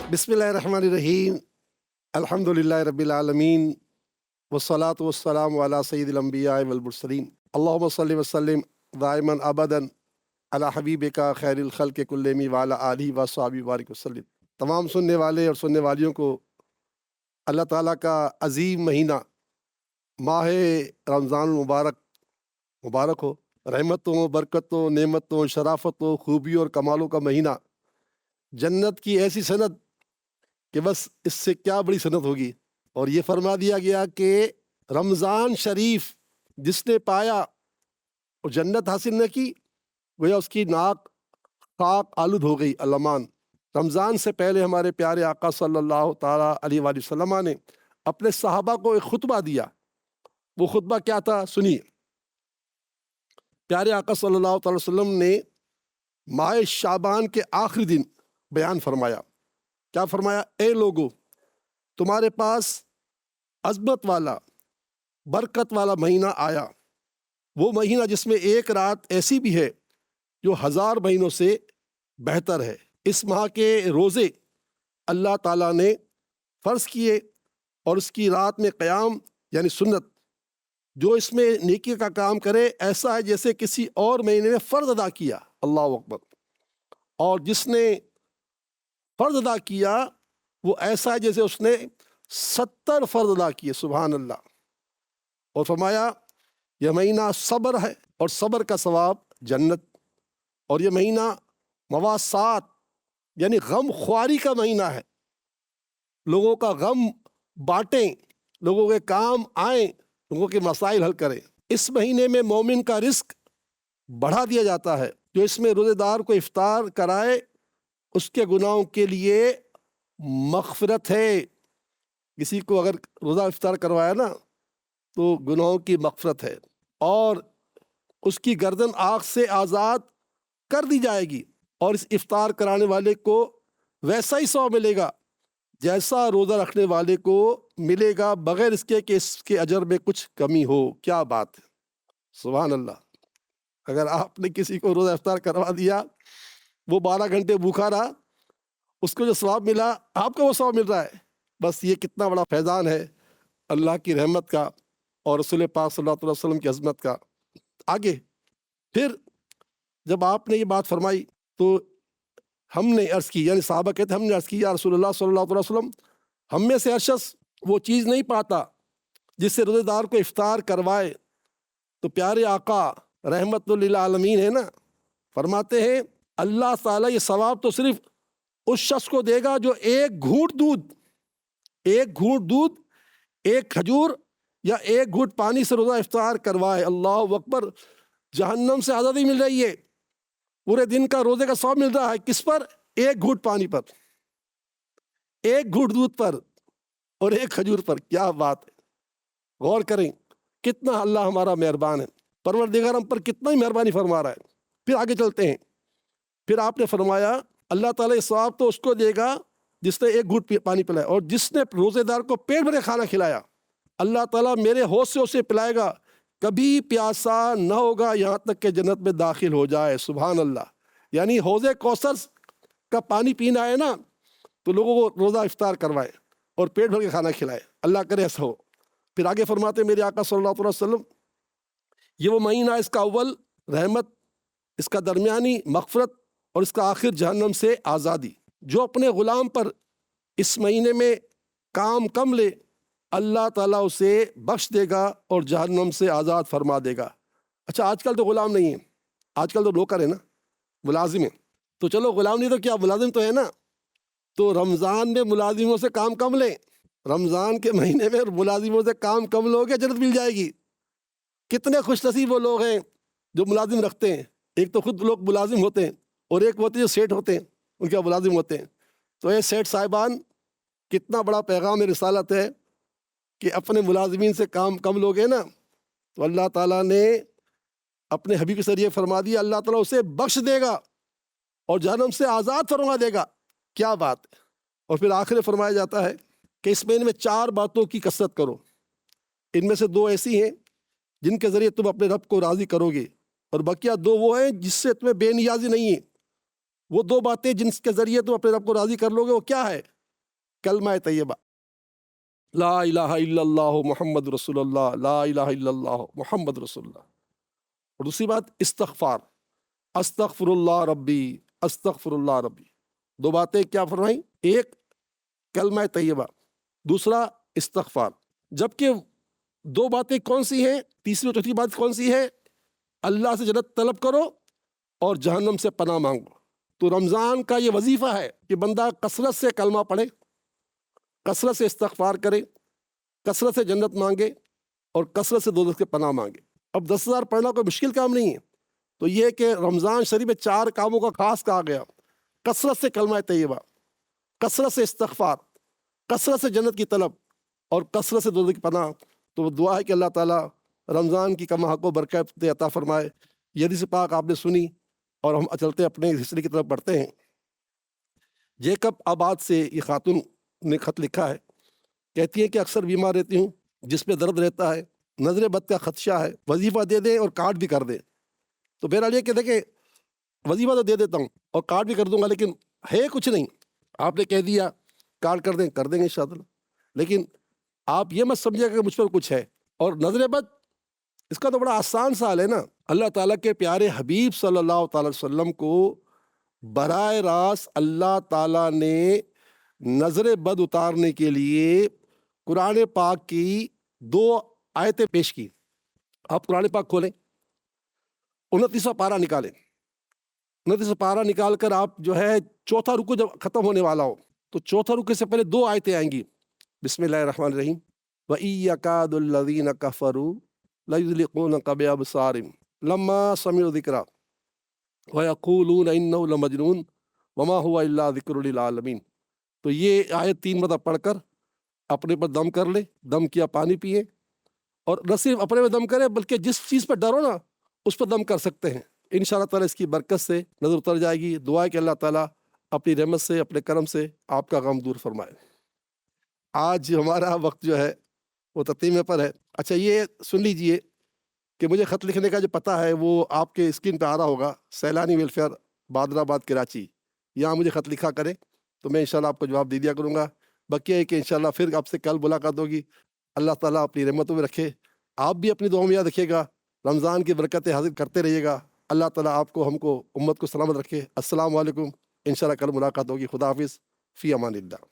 बिस्मिल्लाहिर्रहमानिर्रहीम अल्हम्दुलिल्लाहि रब्बिल आलमीन वस्सलातु वस्सलामु अला सय्यिदिल अंबिया वल मुरसलीन अल्लाहुम्मा सल्लि व सल्लिम दाइमन अबदन अला हबीबिका खैरिल खल्क़ि कुल्लिहिम व अला आलिहि व अस्हाबिहि बारिक वसल्लिम। तमाम सुनने वाले और सुनने वालियों को अल्लाह ताला का अजीम महीना माह रमज़ान मुबारक हो। रहमतों, बरकतों, नेमतों, शराफतों, खूबियों और कमालों का महीना, जन्नत की ऐसी सनत कि बस इससे क्या बड़ी सनत होगी। और ये फरमा दिया गया कि रमज़ान शरीफ जिसने पाया और जन्नत हासिल न की, गोया उसकी नाक खाक आलूद हो गई। अल्लामान रमज़ान से पहले हमारे प्यारे आका सल्लल्लाहु ताला अलैहि वसल्लम ने अपने सहाबा को एक खुतबा दिया। वो खुतबा क्या था, सुनिए। प्यारे आका सल्लल्लाहु ताला अलैहि वसल्लम ने माह शाबान के आखिरी दिन बयान फरमाया। क्या फरमाया? ए लोगो, तुम्हारे पास अज़मत वाला बरकत वाला महीना आया, वो महीना जिसमें एक रात ऐसी भी है जो 1000 महीनों से बेहतर है। इस माह के रोज़े अल्लाह ताला ने फ़र्ज़ किए और उसकी रात में क़याम यानी सुन्नत, जो इसमें नेकी का काम करे ऐसा है जैसे किसी और महीने में फ़र्ज़ अदा किया। अल्लाहु अकबर। और जिसने फ़र्ज़ अदा किया वो ऐसा है जैसे उसने 70 फ़र्ज़ अदा किए। सुभान अल्लाह। और फरमाया यह महीना सब्र है और सब्र का सवाब जन्नत। और यह महीना मवासात यानी गम ख्वारी का महीना है। लोगों का गम बांटें, लोगों के काम आए, लोगों के मसाइल हल करें। इस महीने में मोमिन का रिस्क बढ़ा दिया जाता है। जो इसमें रोज़ेदार को इफ्तार कराए उसके गुनाहों के लिए मग़फ़िरत है। किसी को अगर रोज़ा इफ्तार करवाया ना तो गुनाहों की मग़फ़िरत है और उसकी गर्दन आग से आज़ाद कर दी जाएगी। और इस इफ्तार कराने वाले को वैसा ही सवाब मिलेगा जैसा रोज़ा रखने वाले को मिलेगा, बगैर इसके कि इसके अजर में कुछ कमी हो। क्या बात है, सुभान अल्लाह। अगर आपने किसी को रोज़ा इफ्तार करवा दिया, वो 12 घंटे भूखा रहा, उसको जो सवाब मिला आपको वो सवाब मिल रहा है। बस ये कितना बड़ा फैज़ान है अल्लाह की रहमत का और रसूल पाक सल्लल्लाहु अलैहि वसल्लम की अज़मत का। आगे फिर जब आपने ये बात फरमाई तो हमने अर्ज़ की, यानी साहबा कहते हमने अर्ज़ की, या रसूलुल्लाह सल्लल्लाहु अलैहि वसल्लम, हम में से हर शख्स वो चीज़ नहीं पाता जिससे रोज़ेदार को इफ्तार करवाए। तो प्यारे आका रहमतुल लिल आलमीन है ना, फरमाते हैं अल्लाह ताला ये सवाब तो सिर्फ उस शख्स को देगा जो एक घूंट दूध, एक खजूर या एक घूंट पानी से रोज़ा इफ्तार करवाए। अल्लाह अकबर। जहन्नम से आज़ादी मिल रही है, पूरे दिन का रोज़े का सवाब मिल रहा है। किस पर? एक घूंट पानी पर, एक घूंट दूध पर और एक खजूर पर। क्या बात है, गौर करें कितना अल्लाह हमारा मेहरबान है। परवरदिगार हम पर कितना ही मेहरबानी फरमा रहा है। फिर आगे चलते हैं। फिर आपने फरमाया अल्लाह ताला ये सवाब तो उसको देगा जिसने एक घूंट पानी पिलाया, और जिसने रोज़ेदार को पेट भर के खाना खिलाया अल्लाह ताला मेरे हौज से उसे पिलाएगा, कभी प्यासा न होगा यहाँ तक कि जन्नत में दाखिल हो जाए। सुभान अल्लाह। यानी हौज़े कौसर का पानी पीना है ना, तो लोगों को रोज़ा इफ्तार करवाए और पेट भर के खाना खिलाए। अल्लाह करे ऐसा हो। फिर आगे फरमाते मेरे आका सल्लल्लाहु अलैहि वसल्लम, ये वो महीना, इसका अव्वल रहमत, इसका दरमियानी मग़फ़िरत और इसका आखिर जहन्नम से आज़ादी। जो अपने ग़ुलाम पर इस महीने में काम कम ले अल्लाह ताला उसे बख्श देगा और जहन्नम से आज़ाद फरमा देगा। अच्छा, आजकल तो ग़ुलाम नहीं है, आजकल तो नौकर है ना, मुलाजिम है। तो चलो ग़ुलाम नहीं तो क्या, मुलाजिम तो है ना। तो रमज़ान में मुलाजिमों से काम कम लें, रमज़ान के महीने में मुलाजिमों से काम कम लोगे जन्नत मिल जाएगी। कितने खुश नसीब वो लोग हैं जो मुलाजिम रखते हैं। एक तो खुद लोग मुलाजिम होते हैं और एक होते हैं जो सेठ होते हैं, उनके मुलाजिम होते हैं। तो ये सेठ साहिबान, कितना बड़ा पैगाम रिसालत है कि अपने मुलाजिमीन से काम कम लोगे ना, तो अल्लाह ताला ने अपने हबीब के ज़रिए फरमा दिया, अल्लाह ताला उसे बख्श देगा और जहन्नम से आज़ाद फरमा देगा। क्या बात है। और फिर आखिर में फरमाया जाता है कि इस महीने में 4 बातों की कसरत करो। इनमें से 2 ऐसी हैं जिनके ज़रिए तुम अपने रब को राज़ी करोगे, और बकिया 2 वो हैं जिससे तुम्हें बेनियाजी नहीं है। वो 2 बातें जिनके ज़रिए तुम अपने रब को राज़ी कर लोगे वो क्या है? کلمہ طیبہ لا الہ الا اللہ محمد رسول اللہ، لا الہ الا اللہ محمد رسول اللہ. اور دوسری بات استغفار، استغفر اللہ ربی، استغفر اللہ ربی. دو باتیں کیا فرمائیں؟ ایک کلمہ طیبہ، دوسرا استغفار. جبکہ دو باتیں کون سی ہیں؟ تیسری اور چوتھی بات کون سی ہے؟ اللہ سے جنت طلب کرو اور جہنم سے پناہ مانگو. تو رمضان کا یہ وظیفہ ہے کہ بندہ کثرت سے کلمہ پڑھے، کثرت سے استغفار کرے، کثرت سے جنت مانگے اور کثرت سے دوزخ کے پناہ مانگے. اب 10,000 پڑھنا کوئی مشکل کام نہیں ہے. تو یہ کہ رمضان شریف میں 4 کاموں کا خاص کہا گیا: کثرت سے کلمہ طیبہ، کثرت سے استغفار، کثرت سے جنت کی طلب اور کثرت سے دوزخ کی پناہ. تو دعا ہے کہ اللہ تعالیٰ رمضان کی کما حق و برکت عطا فرمائے. یہ حدیث پاک آپ نے سنی اور ہم چلتے اپنے ہسٹری کی طرف بڑھتے ہیں. جیکب آباد سے یہ خاتون نے خط لکھا ہے، کہتی ہے کہ اکثر بیمار رہتی ہوں، جس پہ درد رہتا ہے، نظر بد کا خدشہ ہے، وظیفہ دے دیں اور کارڈ بھی کر دیں. تو بہرحال یہ کہ دیکھیں وظیفہ تو دے دیتا ہوں اور کارڈ بھی کر دوں گا، لیکن ہے کچھ نہیں. آپ نے کہہ دیا کارڈ کر دیں گے انشاءاللہ، لیکن آپ یہ مت سمجھے کہ مجھ پر کچھ ہے. اور نظر بد، اس کا تو بڑا آسان سا حل ہے نا. اللہ تعالیٰ کے پیارے حبیب صلی اللہ تعالی وسلم کو براہ راست اللہ تعالیٰ نے نظر بد اتارنے کے لیے قرآن پاک کی 2 آیتیں پیش کی. آپ قرآن پاک کھولیں، 29واں پارہ نکالیں. 29واں پارہ نکال کر آپ جو ہے چوتھا رکوع جب ختم ہونے والا ہو تو چوتھا رکوع سے پہلے 2 آیتیں آئیں گی. بسم اللہ الرحمن الرحیم. وَإِن يَكَادُ الَّذِينَ كَفَرُوا لَيُزْلِقُونَكَ بِأَبْصَارِهِمْ لَمَّا سَمِعُوا الذِّكْرَ وَيَقُولُونَ إِنَّهُ لَمَجْنُونٌ وَمَا هُوَ إِلَّا ذِكْرٌ لِلْعَالَمِينَ. تو یہ آیت 3 مرتبہ پڑھ کر اپنے پر دم کر لیں، دم کیا پانی پیئے، اور نہ صرف اپنے پر دم کریں بلکہ جس چیز پر ڈرو نا اس پر دم کر سکتے ہیں. انشاءاللہ تعالیٰ اس کی برکت سے نظر اتر جائے گی. دعا ہے کہ اللہ تعالیٰ اپنی رحمت سے، اپنے کرم سے آپ کا غم دور فرمائے. آج ہمارا وقت جو ہے وہ تتیمے پر ہے. اچھا یہ سن لیجئے کہ مجھے خط لکھنے کا جو پتہ ہے وہ آپ کے اسکرین پہ آ رہا ہوگا، سیلانی ویلفیئر، بادر آباد، کراچی. یہاں مجھے خط لکھا کریں تو میں انشاءاللہ آپ کو جواب دے دیا کروں گا. باقی ہے کہ انشاءاللہ پھر آپ سے کل ملاقات ہوگی. اللہ تعالیٰ اپنی رحمتوں میں رکھے. آپ بھی اپنی دعاؤں میں یاد رکھیے گا، رمضان کی برکتیں حاصل کرتے رہیے گا. اللہ تعالیٰ آپ کو، ہم کو، امت کو سلامت رکھے. السلام علیکم. انشاءاللہ کل ملاقات ہوگی. خدا حافظ. فی امان اللہ.